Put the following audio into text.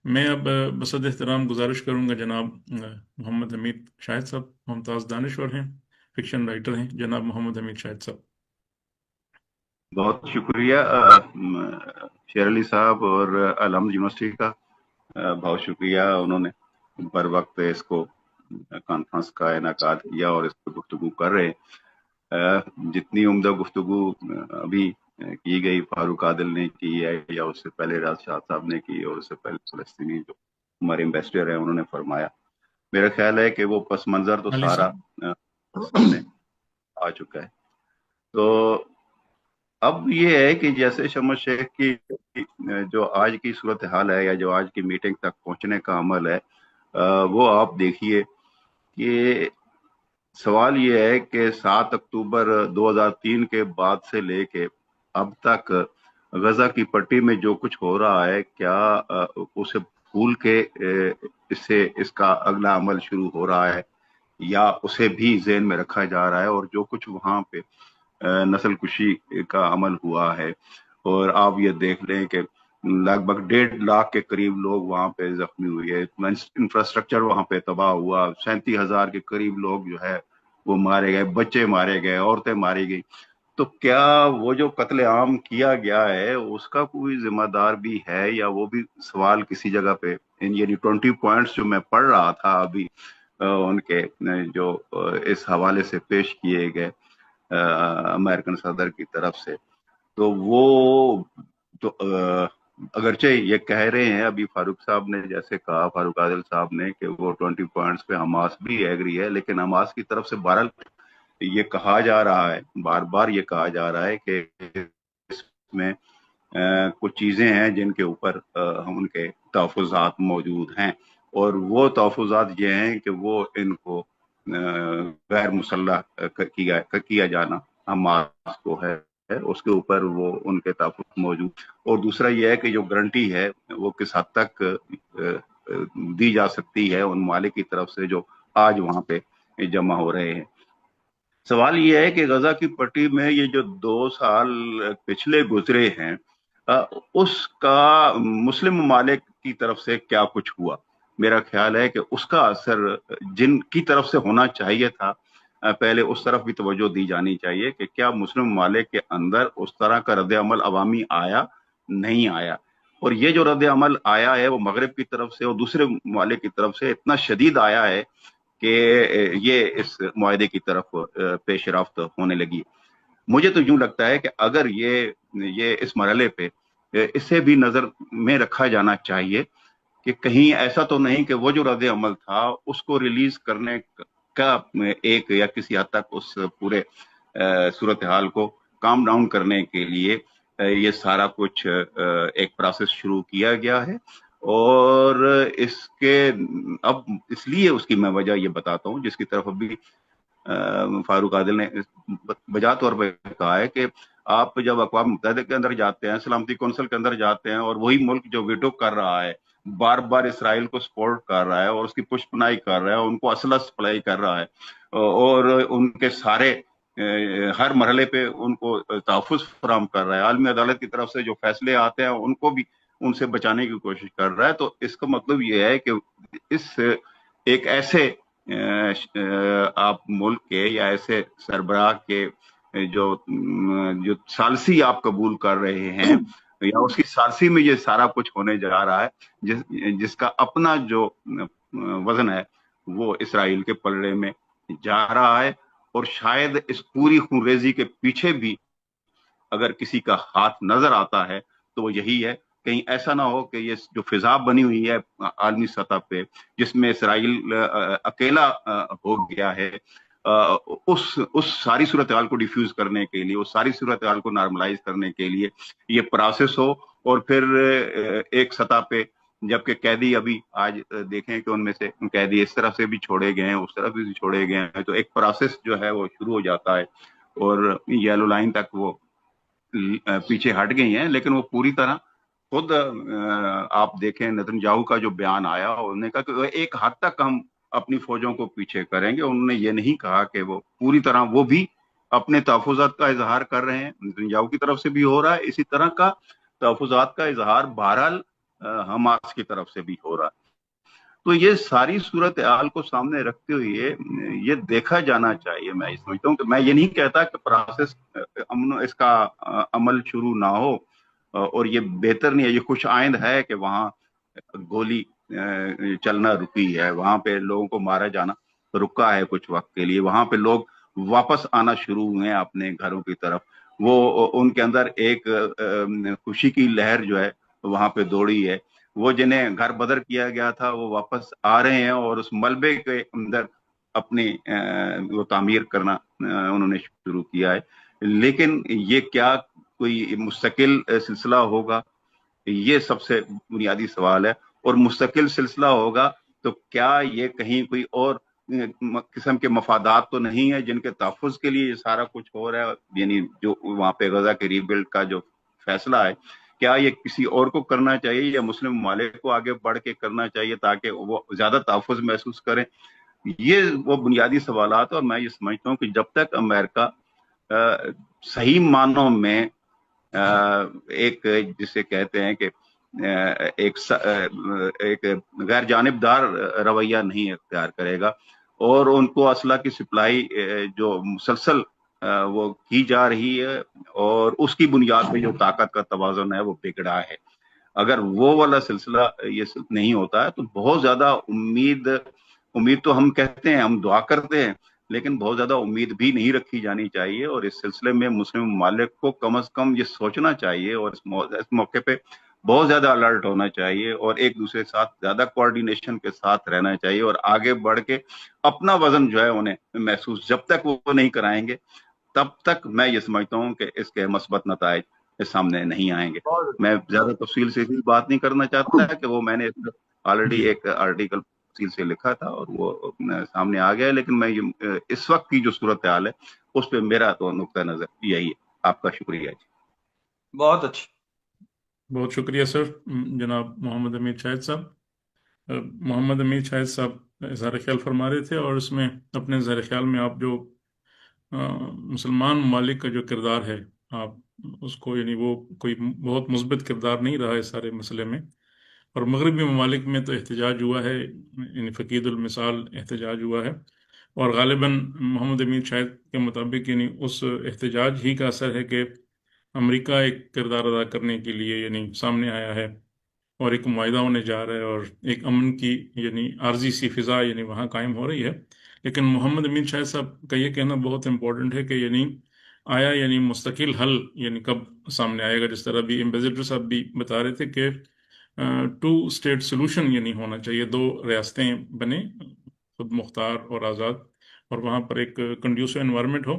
मैं अब बसद एहतराम गुजारिश करूंगा जनाब मोहम्मद हमीद शाहिद साहब मुमताज़ दानिश्वर हैं, फिक्शन राइटर हैं जनाब मोहम्मद हमीद शाहिद साहब। बहुत शुक्रिया शेर अली साहब और अलहम्द यूनिवर्सिटी का बहुत शुक्रिया। उन्होंने बर वक्त इसको कॉन्फ्रेंस का इनेकाद किया और इस पर गुफ्तगू कर रहे हैं। जितनी उम्दा गुफ्तगू अभी की गई, फारूक आदिल ने की है या उससे पहले राज शाह साहब ने की और उससे पहले फलस्तीनी जो हमारे एम्बेसडर हैं उन्होंने फरमाया, मेरा ख्याल है कि वो पस मंजर तो अली सारा साहब। सामने आ चुका है। तो अब ये है कि जैसे शमस शेख की जो आज की सूरत हाल है या जो आज की मीटिंग तक पहुंचने का अमल है, वो आप देखिए कि सवाल ये है कि 7 अक्टूबर 2003 के बाद से लेके अब तक गजा की पट्टी में जो कुछ हो रहा है, क्या उसे भूल के इससे इसका अगला अमल शुरू हो रहा है या उसे भी ज़हन में रखा जा रहा है? और जो कुछ वहां पे नस्ल कुशी का अमल हुआ है, और आप ये देख लें कि लगभग 1.5 लाख के करीब लोग वहां पे जख्मी हुए, इंफ्रास्ट्रक्चर वहां पे तबाह हुआ, 37,000 के करीब लोग जो है वो मारे गए, बच्चे मारे गए, औरतें मारी गई। तो क्या वो जो कत्ले आम किया गया है उसका कोई जिम्मेदार भी है, या वो भी सवाल किसी जगह पे यानी 20 पॉइंट्स जो मैं पढ़ रहा था अभी उनके जो इस हवाले से पेश किए गए अमेरिकन सदर की तरफ से, तो वो तो अगरचे ये कह रहे हैं, अभी फारूक साहब ने जैसे कहा, फारूक आदिल साहब ने, कि वो 20 पॉइंट्स पे हमास भी एग्री है, लेकिन हमास की तरफ से बहरहाल ये कहा जा रहा है, बार बार ये कहा जा रहा है कि इसमें कुछ चीजें हैं जिनके ऊपर हम उनके तहफुजात मौजूद हैं, और वो तहफुजात ये हैं कि वो इनको गैर मुसल्लह किया जाना हमास को है उसके ऊपर वो उनके तहफुज मौजूद। और दूसरा ये है कि जो गारंटी है वो किस हद तक दी जा सकती है उन मालिक की तरफ से जो आज वहां पे जमा हो रहे हैं। सवाल ये है कि गजा की पट्टी में ये जो 2 साल पिछले गुजरे हैं, उसका मुस्लिम ममालिक की तरफ से क्या कुछ हुआ? मेरा ख्याल है कि उसका असर जिनकी तरफ से होना चाहिए था, पहले उस तरफ भी तवज्जो दी जानी चाहिए कि क्या मुस्लिम ममालिक के अंदर उस तरह का रद्द अमल अवामी आया, नहीं आया। और ये जो रद्द अमल आया है वो मगरब की तरफ से और दूसरे ममालिक की तरफ से इतना शदीद आया है कि ये इस मुआहदे की तरफ पेश रफ्त होने लगी। मुझे तो यूं लगता है कि अगर ये इस मरहले पे इसे भी नजर में रखा जाना चाहिए कि कहीं ऐसा तो नहीं कि वो जो रद्द अमल था उसको रिलीज करने का एक या किसी हद तक उस पूरे सूरत हाल को काम डाउन करने के लिए ये सारा कुछ एक प्रोसेस शुरू किया गया है। और इसके अब इसलिए उसकी मैं वजह ये बताता हूँ जिसकी तरफ अभी फारूक आदिल ने बजा तौर पर कहा है कि आप जब अक़वाम मुत्तहिदा के अंदर जाते हैं, सलामती कौंसिल के अंदर जाते हैं, और वही मुल्क जो वीटो कर रहा है, बार बार इसराइल को सपोर्ट कर रहा है और उसकी पुष्पनाई कर रहा है, उनको असला सप्लाई कर रहा है, और उनके सारे हर मरहले पे उनको तहफ़्फ़ुज़ फराहम कर रहा है, आलमी अदालत की तरफ से जो फैसले आते हैं उनको भी उनसे बचाने की कोशिश कर रहा है, तो इसका मतलब ये है कि इस एक ऐसे आप मुल्क के या ऐसे सरबराह के जो जो सालसी आप कबूल कर रहे हैं, या उसकी सालसी में ये सारा कुछ होने जा रहा है, जिसका अपना जो वजन है वो इसराइल के पलड़े में जा रहा है। और शायद इस पूरी खूनरेजी के पीछे भी अगर किसी का हाथ नजर आता है तो वो यही है, कहीं ऐसा ना हो कि ये जो फिजा बनी हुई है आलमी सतह पे, जिसमें इसराइल अकेला हो गया है, उस सारी सूरत हाल को डिफ्यूज करने के लिए, उस सारी सूरत हाल को नॉर्मलाइज करने के लिए ये प्रोसेस हो, और फिर एक सतह पे जबकि कैदी अभी आज देखें कि उनमें से कैदी इस तरफ से भी छोड़े गए हैं, उस तरफ भी छोड़े गए हैं, तो एक प्रोसेस जो है वो शुरू हो जाता है और येलो लाइन तक वो पीछे हट गई हैं। लेकिन वो पूरी तरह खुद आप देखें नेतन्याहू का जो बयान आया, उन्होंने कहा कि एक हद तक हम अपनी फौजों को पीछे करेंगे। उन्होंने ये नहीं कहा कि वो पूरी तरह, वो भी अपने तहफुजात का इजहार कर रहे हैं, नेतन्याहू की तरफ से भी हो रहा है इसी तरह का तहफुजात का इजहार। बहरहाल حماس کی طرف سے بھی ہو رہا ہے. تو یہ ساری صورتحال کو سامنے رکھتے ہوئے یہ دیکھا جانا چاہیے. میں سمجھتا ہوں کہ میں یہ نہیں کہتا کہ پروسیس اس کا عمل شروع نہ ہو اور یہ بہتر نہیں ہے. یہ خوش آئند ہے کہ وہاں گولی چلنا رکی ہے, وہاں پہ لوگوں کو مارا جانا رکا ہے کچھ وقت کے لیے, وہاں پہ لوگ واپس آنا شروع ہوئے ہیں اپنے گھروں کی طرف. وہ ان کے اندر ایک خوشی کی لہر جو ہے وہاں پہ دوڑی ہے. وہ جنہیں گھر بدر کیا گیا تھا وہ واپس آ رہے ہیں اور اس ملبے کے اندر اپنی وہ تعمیر کرنا انہوں نے شروع کیا ہے. لیکن یہ کیا کوئی مستقل سلسلہ ہوگا؟ یہ سب سے بنیادی سوال ہے. اور مستقل سلسلہ ہوگا تو کیا یہ کہیں کوئی اور قسم کے مفادات تو نہیں ہے جن کے تحفظ کے لیے یہ سارا کچھ ہو رہا ہے؟ یعنی جو وہاں پہ غزہ کے ری بلڈ کا جو فیصلہ ہے, کیا یہ کسی اور کو کرنا چاہیے یا مسلم ممالک کو آگے بڑھ کے کرنا چاہیے تاکہ وہ زیادہ تحفظ محسوس کریں؟ یہ وہ بنیادی سوالات. اور میں یہ سمجھتا ہوں کہ جب تک امریکہ صحیح معنوں میں ایک جسے کہتے ہیں کہ ایک غیر جانبدار رویہ نہیں اختیار کرے گا اور ان کو اسلحہ کی سپلائی جو مسلسل وہ کی جا رہی ہے اور اس کی بنیاد پہ جو طاقت کا توازن ہے وہ بگڑا ہے, اگر وہ والا سلسلہ یہ نہیں ہوتا ہے تو بہت زیادہ امید تو ہم کہتے ہیں, ہم دعا کرتے ہیں, لیکن بہت زیادہ امید بھی نہیں رکھی جانی چاہیے. اور اس سلسلے میں مسلم ممالک کو کم از کم یہ سوچنا چاہیے اور اس موقع پہ بہت زیادہ الرٹ ہونا چاہیے اور ایک دوسرے کے ساتھ زیادہ کوارڈینیشن کے ساتھ رہنا چاہیے اور آگے بڑھ کے اپنا وزن جو ہے انہیں محسوس جب تک وہ نہیں کرائیں گے تب تک میں یہ سمجھتا ہوں کہ اس کے مثبت نتائج سامنے نہیں آئیں گے. میں زیادہ تفصیل سے بات نہیں کرنا چاہتا کہ وہ میں نے آلریڈی ایک آرٹیکل تفصیل سے لکھا تھا اور وہ سامنے آ گیا, لیکن میں اس وقت کی جو صورتحال ہے اس پہ میرا تو نقطہ نظر یہی ہے. آپ کا شکریہ جی. بہت اچھا, بہت شکریہ سر جناب محمد امید شاہد صاحب. محمد امید شاہد صاحب اظہار خیال فرما رہے تھے اور اس میں اپنے اظہار خیال میں آپ جو مسلمان ممالک کا جو کردار ہے آپ اس کو یعنی وہ کوئی بہت مثبت کردار نہیں رہا ہے سارے مسئلے میں, اور مغربی ممالک میں تو احتجاج ہوا ہے, یعنی فقید المثال احتجاج ہوا ہے, اور غالباً محمد امید شاہد کے مطابق یعنی اس احتجاج ہی کا اثر ہے کہ امریکہ ایک کردار ادا کرنے کے لیے یعنی سامنے آیا ہے اور ایک معاہدہ ہونے جا رہا ہے اور ایک امن کی یعنی عارضی سی فضا یعنی وہاں قائم ہو رہی ہے. لیکن محمد امید شاہد صاحب کا یہ کہنا بہت امپورٹنٹ ہے کہ یعنی آیا یعنی مستقل حل یعنی کب سامنے آئے گا, جس طرح بھی ایمبیسڈر صاحب بھی بتا رہے تھے کہ 2 اسٹیٹ سولوشن یعنی ہونا چاہیے, 2 ریاستیں بنے خود مختار اور آزاد, اور وہاں پر ایک کنڈیوسو انوائرمنٹ ہو